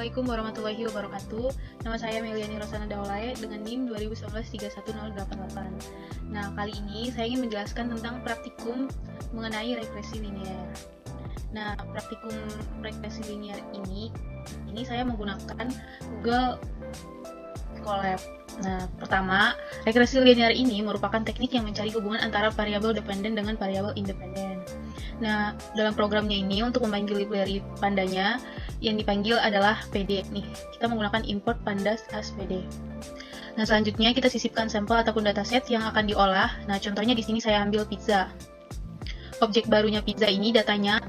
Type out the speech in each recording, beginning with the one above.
Assalamualaikum warahmatullahi wabarakatuh. Nama saya Meliani Rosana Daulae dengan NIM 2019-31088. Nah, kali ini saya ingin menjelaskan tentang praktikum mengenai regresi linier. Nah, praktikum regresi linier ini saya menggunakan Google Colab. Nah, pertama, regresi linier ini merupakan teknik yang mencari hubungan antara variabel dependen dengan variabel independen. Nah, dalam programnya ini untuk memanggil library pandanya yang dipanggil adalah PD. Nih, kita menggunakan import pandas as PD. Nah, selanjutnya kita sisipkan sampel ataupun dataset yang akan diolah. Nah, contohnya di sini saya ambil pizza. Objek barunya pizza ini datanya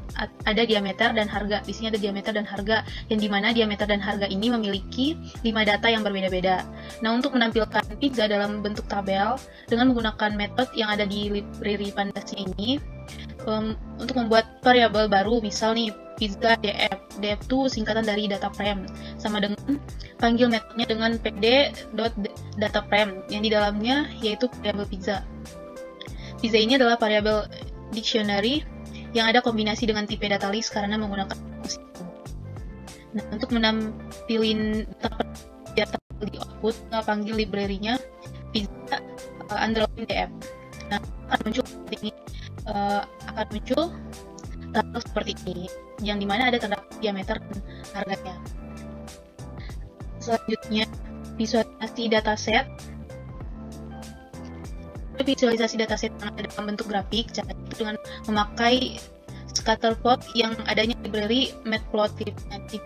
ada diameter dan harga. Di sini ada diameter dan harga, yang dimana diameter dan harga ini memiliki 5 data yang berbeda-beda. Nah, untuk menampilkan pizza dalam bentuk tabel dengan menggunakan metode yang ada di library pandasnya ini, untuk membuat variabel baru, misal nih pizza df. Df itu singkatan dari data frame, sama dengan panggil metodenya dengan pd.dataframe yang di dalamnya yaitu variabel pizza. Pizza ini adalah variabel dictionary yang ada kombinasi dengan tipe data list karena menggunakan fungsi. Nah, untuk menampilin data di output, kita panggil library-nya pizza underline df. Nah, akan muncul tabel seperti ini, yang dimana ada terdapat diameter dan harganya. Selanjutnya, visualisasi dataset. Visualisasi dataset yang ada dalam bentuk grafik, cara itu dengan memakai scatterplot yang adanya di library matplotlib. Nanti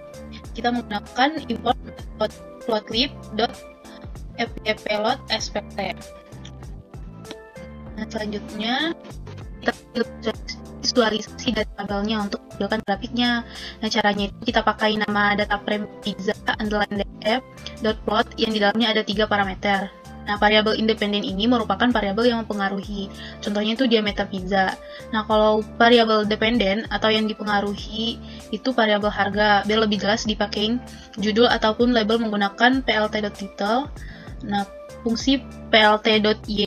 kita menggunakan import matplotlib.fdplot.spt. Nah, selanjutnya kita visualisasi data tabelnya untuk menampilkan grafiknya. Nah, caranya itu kita pakai nama data frame pizza underline df.plot yang di dalamnya ada 3 parameter. Nah, variabel independen ini merupakan variabel yang mempengaruhi. Contohnya itu diameter pizza. Nah, kalau variabel dependen atau yang dipengaruhi itu variabel harga. Biar lebih jelas dipakein judul ataupun label menggunakan plt.title. Nah, fungsi plt.y,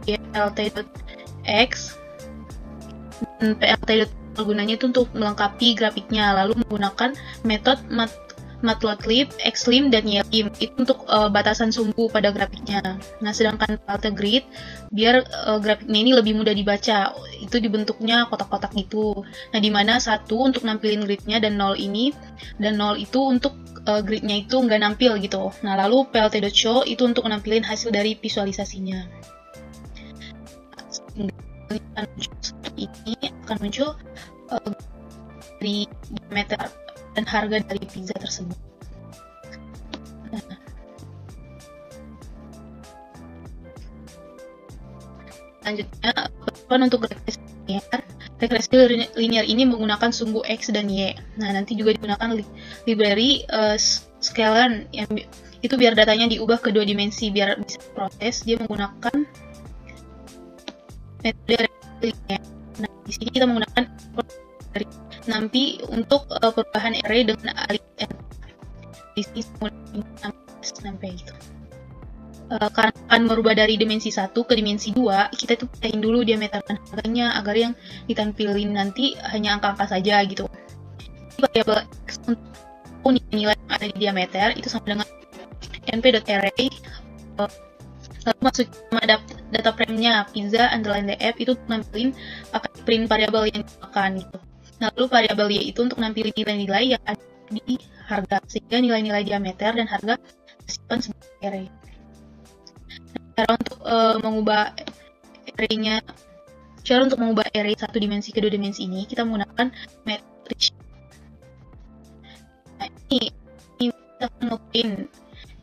plt.x, dan plt.title gunanya itu untuk melengkapi grafiknya. Lalu menggunakan metode matplotlib, xlim, dan ylim itu untuk batasan sumbu pada grafiknya. Nah, sedangkan plt.grid biar grafiknya ini lebih mudah dibaca, itu dibentuknya kotak-kotak gitu. Nah, dimana 1 untuk nampilin gridnya dan 0 itu untuk gridnya itu nggak nampil gitu. Nah, lalu plt.show itu untuk nampilin hasil dari visualisasinya. Ini akan muncul dari diameter dan harga dari pizza tersebut. Nah, selanjutnya, untuk regresi linear ini menggunakan sumbu X dan Y. Nah, nanti juga digunakan library scalar yang itu biar datanya diubah ke 2 dimensi, biar bisa proses. Dia menggunakan metode linear. Nah, di sini kita menggunakan nanti untuk perubahan array dengan alih di sini sampai itu. Karena akan merubah dari dimensi 1 ke dimensi 2, kita tuh pindahin dulu diameter dan harganya agar yang ditampilin nanti hanya angka-angka saja gitu. Variabel x untuk nilai yang ada di diameter itu sama dengan np.array, lalu masuk nama data frame-nya pizza underline df itu nampilin pakai print variabel yang digunakan gitu. Nah, lalu variabel y itu untuk nampilin nilai-nilai yang ada di harga, sehingga nilai-nilai diameter dan harga disimpan sebagai array. Nah, cara untuk mengubah array 1 dimensi ke 2 dimensi ini kita menggunakan matrix. Nah, ini kita akan nge-print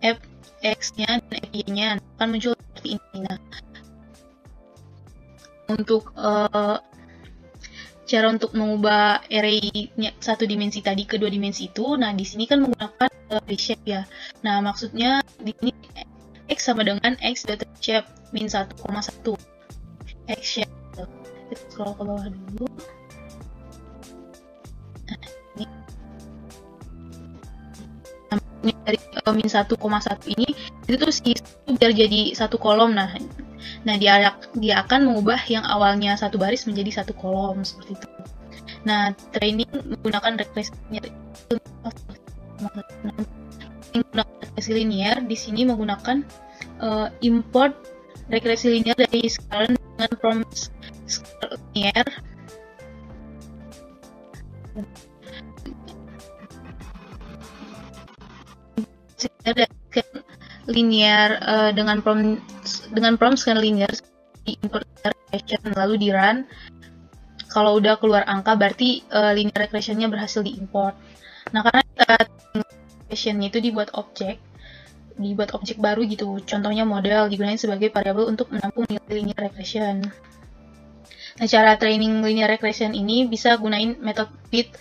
fx-nya dan fy-nya akan muncul seperti ini. Nah, untuk cara untuk mengubah array-nya 1 dimensi tadi ke 2 dimensi itu, nah di sini kan menggunakan reshape ya. Nah, maksudnya di sini x sama dengan x.shape min 1,1 x shape. Kita scroll ke bawah dulu. Nah, ini dari min 1,1 ini itu tuh biar jadi 1 kolom. Nah, dia akan mengubah yang awalnya 1 baris menjadi 1 kolom seperti itu. Nah, training menggunakan regresi Menggunakan regresi linear di sini menggunakan import regresi linear dari skala dengan prompt skala linear. Linear dengan prompt skala linear di import regression lalu di run. Kalau udah keluar angka berarti linear regressionnya berhasil diimport. Nah, karena kita regressionnya itu dibuat objek baru gitu. Contohnya model digunakan sebagai variabel untuk menampung nilai linear regression. Nah, cara training linear regression ini bisa gunain metode fit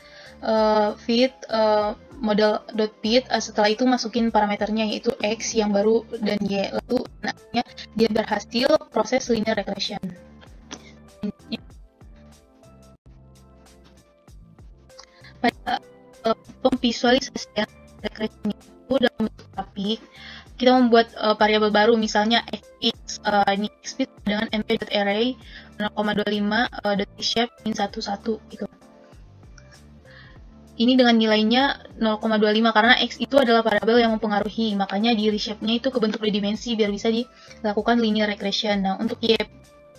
model.fit. Setelah itu masukin parameternya yaitu x yang baru dan y, lalu nantinya dia berhasil proses linear regression. Pada pemvisualisasian regression itu dalam bentuk grafik, kita membuat variabel baru, misalnya x, ini x dengan mp.array 0,25 .shape min 11 gitu. Ini dengan nilainya 0,25 karena x itu adalah variabel yang mempengaruhi, makanya di reshape-nya itu kebentuk dimensi biar bisa dilakukan linear regression. Nah, untuk y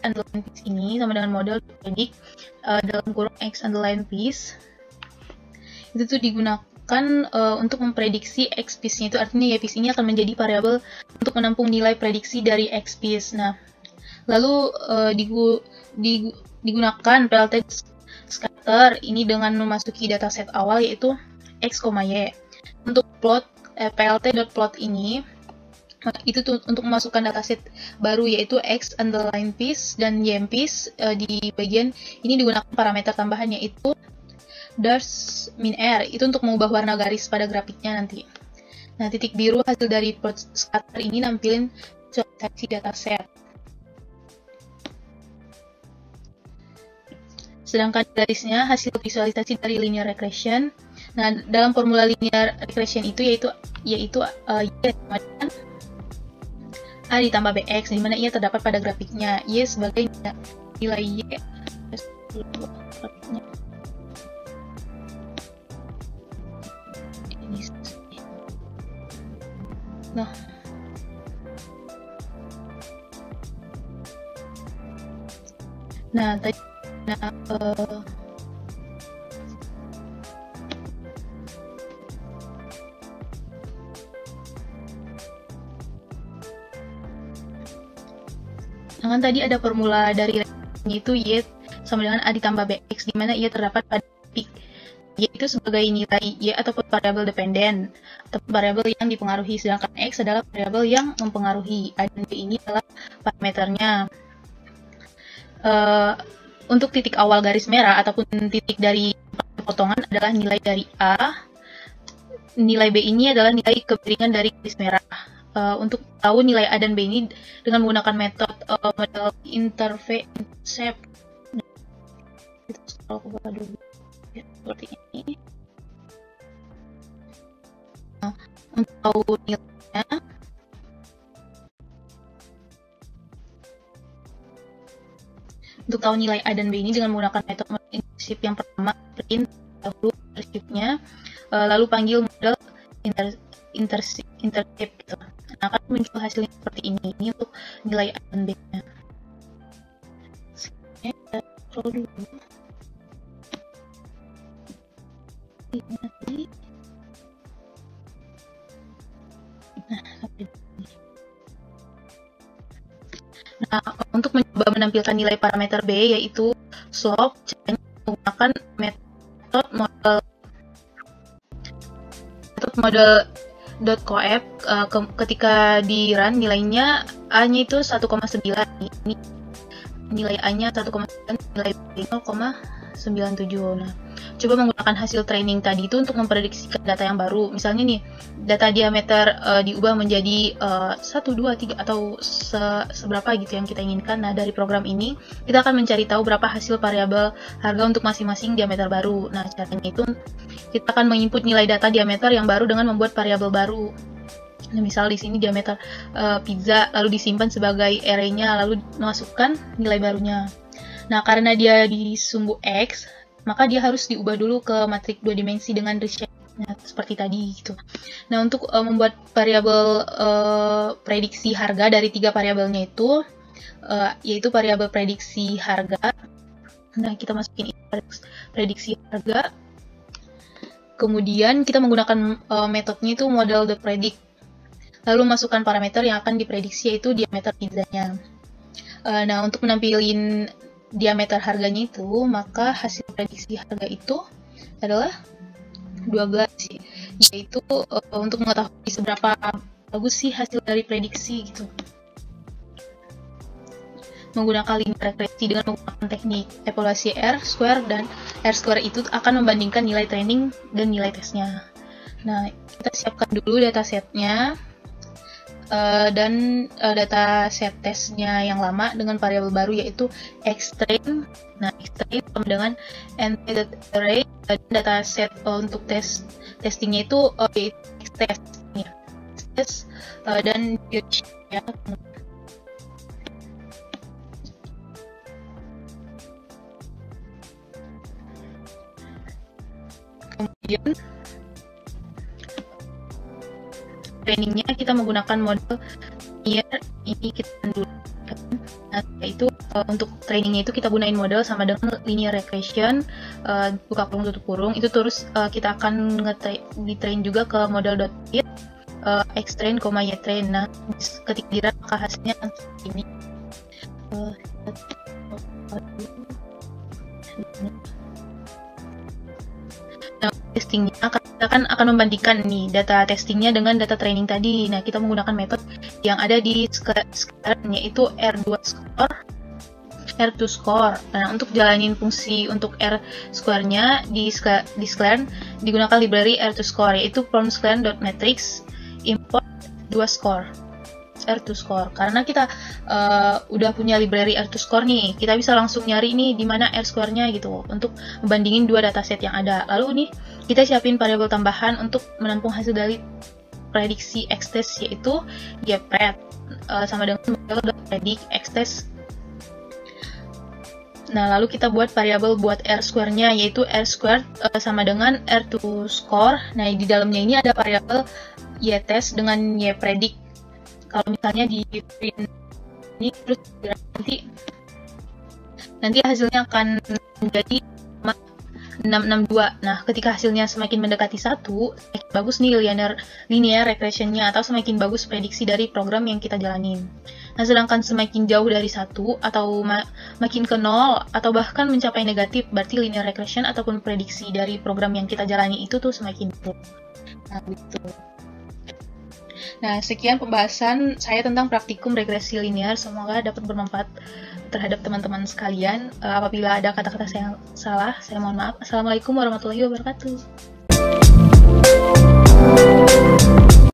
underline piece ini sama dengan model predict dalam kurung x underline piece itu tuh digunakan untuk memprediksi x piece-nya, itu artinya y piece ini akan menjadi variabel untuk menampung nilai prediksi dari x piece. Nah, lalu digunakan PLT scatter ini dengan memasuki dataset awal yaitu x, y. Untuk plot plt.plot ini itu tuh untuk memasukkan dataset baru yaitu x underline piece dan y piece. Di bagian ini digunakan parameter tambahan yaitu dars min r, itu untuk mengubah warna garis pada grafiknya nanti. Nah, titik biru hasil dari plot scatter ini nampilin visualisasi dataset. Sedangkan garisnya hasil visualisasi dari linear regression. Nah, dalam formula linear regression itu yaitu y a ditambah bx, di mana y terdapat pada grafiknya, y sebagai nilai y. Nah, tadi ada formula dari yaitu y sama dengan a ditambah bx, di mana y terdapat pada grafik. Y itu sebagai nilai y ataupun variabel dependen atau variabel yang dipengaruhi, sedangkan x adalah variabel yang mempengaruhi. A dan b ini adalah parameternya. Untuk titik awal garis merah ataupun titik dari potongan adalah nilai dari A. Nilai B ini adalah nilai kemiringan dari garis merah. Untuk tahu nilai A dan B ini dengan menggunakan metode model intercept. Kita buka dulu seperti ini. Nah, untuk tahu nilainya, untuk tahu nilai A dan B ini dengan menggunakan metode intercept yang pertama, print dahulu intercept-nya, lalu panggil model intercept gitu. Nah, akan muncul hasilnya seperti ini. Ini untuk nilai A dan B-nya. Kita scroll dulu. Nah, untuk mencoba menampilkan nilai parameter B yaitu slope, caranya menggunakan metode model.coef. Ketika di run nilainya A-nya itu 1,9. Ini nilai A-nya 1,9, nilai B 0,97. Nah, coba menggunakan hasil training tadi itu untuk memprediksikan data yang baru. Misalnya nih, data diameter diubah menjadi 1, 2, 3 atau seberapa gitu yang kita inginkan. Nah, dari program ini kita akan mencari tahu berapa hasil variabel harga untuk masing-masing diameter baru. Nah, caranya itu kita akan menginput nilai data diameter yang baru dengan membuat variabel baru. Nah, misal di sini diameter pizza, lalu disimpan sebagai array-nya, lalu masukkan nilai barunya. Nah, karena dia di sumbu X, maka dia harus diubah dulu ke matrik 2 dimensi dengan reshape. Nah, seperti tadi gitu. Nah, untuk membuat variabel prediksi harga dari 3 variabelnya itu, yaitu variabel prediksi harga. Nah, kita masukin prediksi harga. Kemudian kita menggunakan metodenya itu model the predict. Lalu masukkan parameter yang akan diprediksi, yaitu diameter pizzanya. Nah, untuk menampilkan diameter harganya itu, maka hasil prediksi harga itu adalah 12, yaitu untuk mengetahui seberapa bagus sih hasil dari prediksi gitu. Menggunakan linear regresi dengan menggunakan teknik evaluasi R-square, dan R-square itu akan membandingkan nilai training dan nilai tesnya. Nah, kita siapkan dulu datasetnya dan dataset tesnya yang lama dengan variabel baru, yaitu xtrain. Nah, xtrain sama dengan nt.array, dan dataset untuk testingnya itu xtest dan search ya. Kemudian trainingnya kita menggunakan model linear, ini kita dulu. Nah, yaitu untuk trainingnya itu kita gunain model sama dengan linear regression, buka kurung tutup kurung, itu terus kita akan di-train juga ke model.fit, xtrain, ytrain. Nah, ketika dirun maka hasilnya seperti ini. Testingnya kita akan membandingkan nih data testingnya dengan data training tadi. Nah, kita menggunakan metode yang ada di Scikit-learn, yaitu R2 score. Nah, untuk jalanin fungsi untuk R square-nya di Scikit-learn digunakan library R2 score, yaitu from scikit-learn.matrix import 2 score. R2 score, karena kita udah punya library R2 score nih, kita bisa langsung nyari nih di mana R square-nya gitu untuk membandingin dua dataset yang ada. Lalu nih kita siapin variabel tambahan untuk menampung hasil dari prediksi xtest, yaitu gpred sama dengan model.predict xtest. Nah, lalu kita buat variabel buat R square-nya, yaitu R squared sama dengan R2 score. Nah, di dalamnya ini ada variabel ytest dengan ypredict. Kalau misalnya di print ini terus nanti hasilnya akan menjadi 662. Nah, ketika hasilnya semakin mendekati 1, semakin bagus nih linear regression-nya, atau semakin bagus prediksi dari program yang kita jalanin. Nah, sedangkan semakin jauh dari 1 atau makin ke 0 atau bahkan mencapai negatif, berarti linear regression ataupun prediksi dari program yang kita jalani itu tuh semakin buruk. Nah, gitu. Nah, sekian pembahasan saya tentang praktikum regresi linear. Semoga dapat bermanfaat terhadap teman-teman sekalian. Apabila ada kata-kata saya salah, saya mohon maaf. Assalamualaikum warahmatullahi wabarakatuh.